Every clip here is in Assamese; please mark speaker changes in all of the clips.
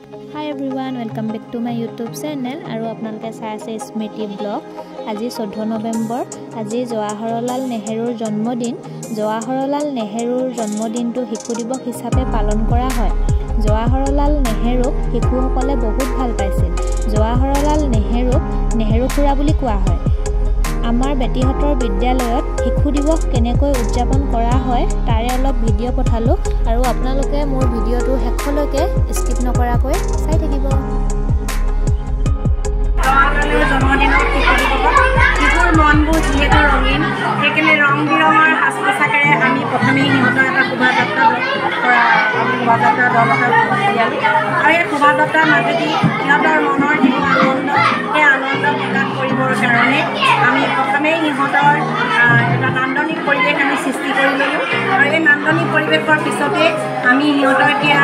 Speaker 1: Hi everyone, welcome back to my YouTube channel. আৰু আপোনালোকে চাই আছে স্মৃতি ব্লগ। আজি 14 নৱেম্বৰ, আজি জৱাহৰলাল নেহেৰুৰ জন্মদিন। জৱাহৰলাল নেহেৰুৰ জন্মদিনটো শিশু দিৱস হিচাপে পালন কৰা হয়। জৱাহৰলাল নেহেৰুক শিশুসকলে বহুত ভাল পাইছিল। জৱাহৰলাল নেহেৰুক নেহেৰু খুৰা বুলি কোৱা হয়। আমাৰ বেটিহঁতৰ বিদ্যালয়ত শিশু দিৱস কেনেকৈ উদযাপন কৰা হয় তাৰে অলপ ভিডিঅ' পঠালোঁ আৰু আপোনালোকে মোৰ ভিডিঅ'টো শেষলৈকে স্কিপ নকৰাকৈ চাই থাকিব।
Speaker 2: জৱাহৰলালৰ জন্মদিনত শিশুৰ মনবোৰ যিহেতু ৰঙীন, সেইকাৰণে ৰং বিৰঙৰ সাজ পোছাকেৰে আমি প্ৰথমেই সিহঁতৰ এটা শোভাযাত্ৰা দল এটা উলিয়ালোঁ আৰু এই শোভাযাত্ৰাৰ মাজেদি সিহঁতৰ মনৰ যিটো আনন্দ, সেই আনন্দ প্ৰকাশ কৰিবৰ কাৰণে আমি প্ৰথমেই সিহঁতৰ এটা নান্দনিক পৰিৱেশ আমি সৃষ্টি কৰি ল'লোঁ আৰু এই নান্দনিক পৰিৱেশৰ পিছতে আমি সিহঁতৰ এতিয়া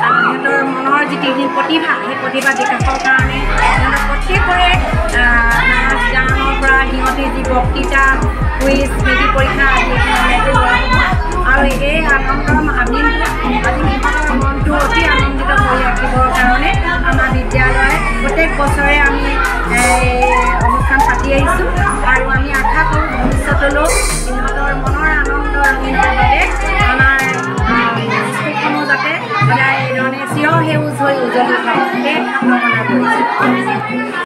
Speaker 2: সিহঁতৰ মনৰ যিটো প্ৰতিভা, সেই প্ৰতিভা বিকাশৰ কাৰণে সিহঁতৰ প্ৰত্যেকৰে নাচ গানৰ পৰা সিহঁতে যি বক্তৃতা, কুইজ, মেট্ৰিক পৰীক্ষা আদি লোৱা আৰু এই আনন্দৰ আমি সিহঁতৰ মনটো অতি আনন্দিত কৰি ৰাখিবৰ কাৰণে আমাৰ বিদ্যালয়ে প্ৰত্যেক বছৰে আমি অনুষ্ঠান পাতি আহিছোঁ আৰু আমি আশা কৰোঁ ভৱিষ্যতলৈও সিহঁতৰ মনৰ আনন্দ ৰঙীনৰ বাবে আমাৰ স্কুলখনো যাতে সদায় এইধৰণে চিৰ সেউজ হৈ উজ্বলি উঠক, সেই কামনা কৰিছোঁ।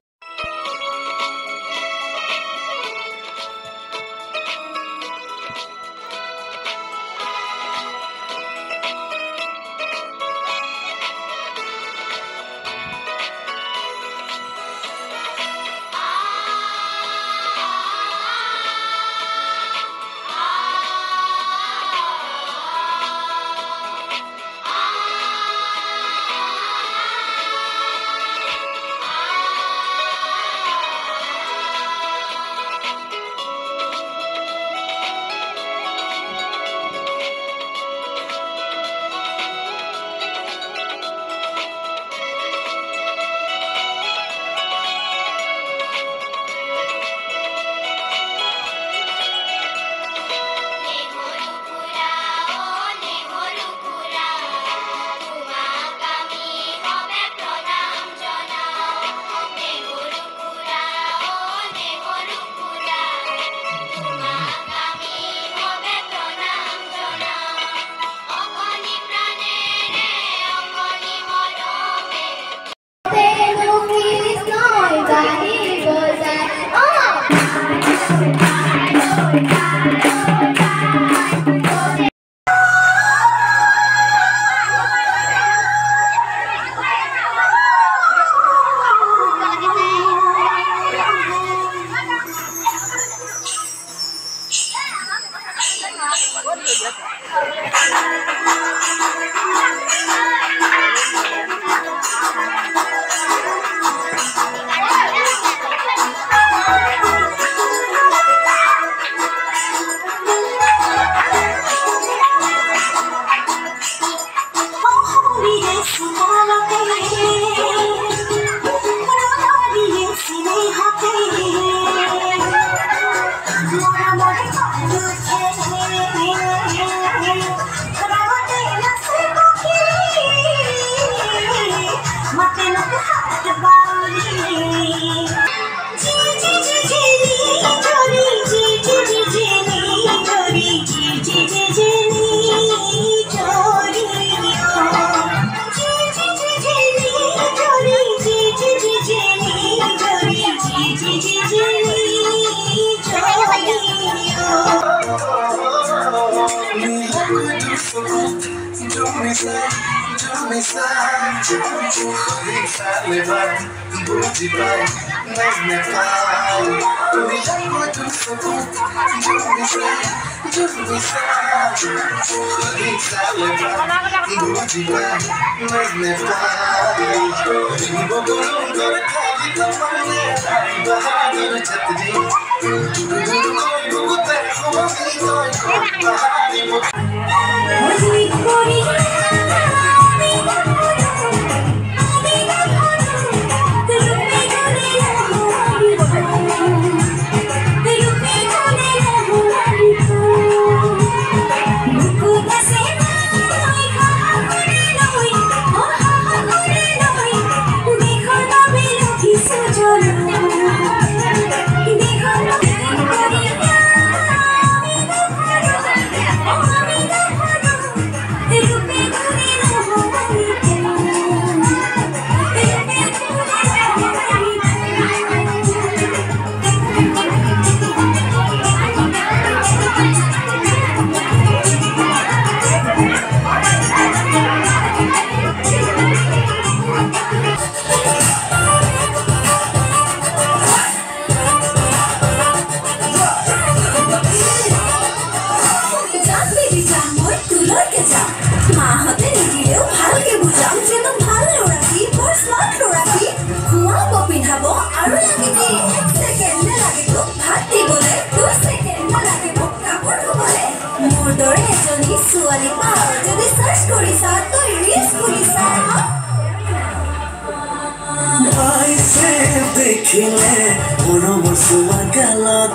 Speaker 3: দেখিলে মৰমৰ চুমা গালত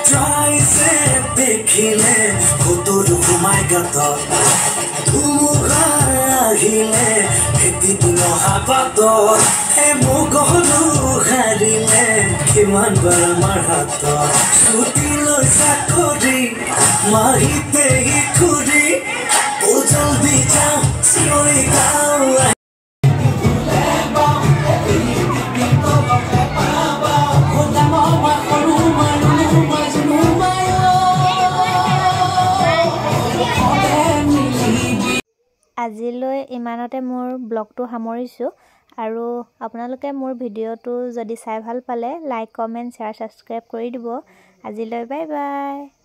Speaker 3: ট্ৰাইছে দেখিলে ফটোৰ সোমাই গাতত ধুমুহা আহিলে খেতিত নহা পাতত মগহলো হাৰিলে কিমান বাৰ আমাৰ হাতত ছুটি লৈ চাকৰি মাহিতে ঘূৰি জলদি যাওঁ চিঞৰি গাওঁ
Speaker 1: আজিলৈ ইমানতে মোৰ ব্লগটো সামৰিছোঁ আৰু আপোনালোকে মোৰ ভিডিঅ'টো যদি চাই ভাল পালে লাইক কমেণ্ট শ্বেয়াৰ ছাবস্ক্ৰাইব কৰি দিব আজিলৈ বাই বাই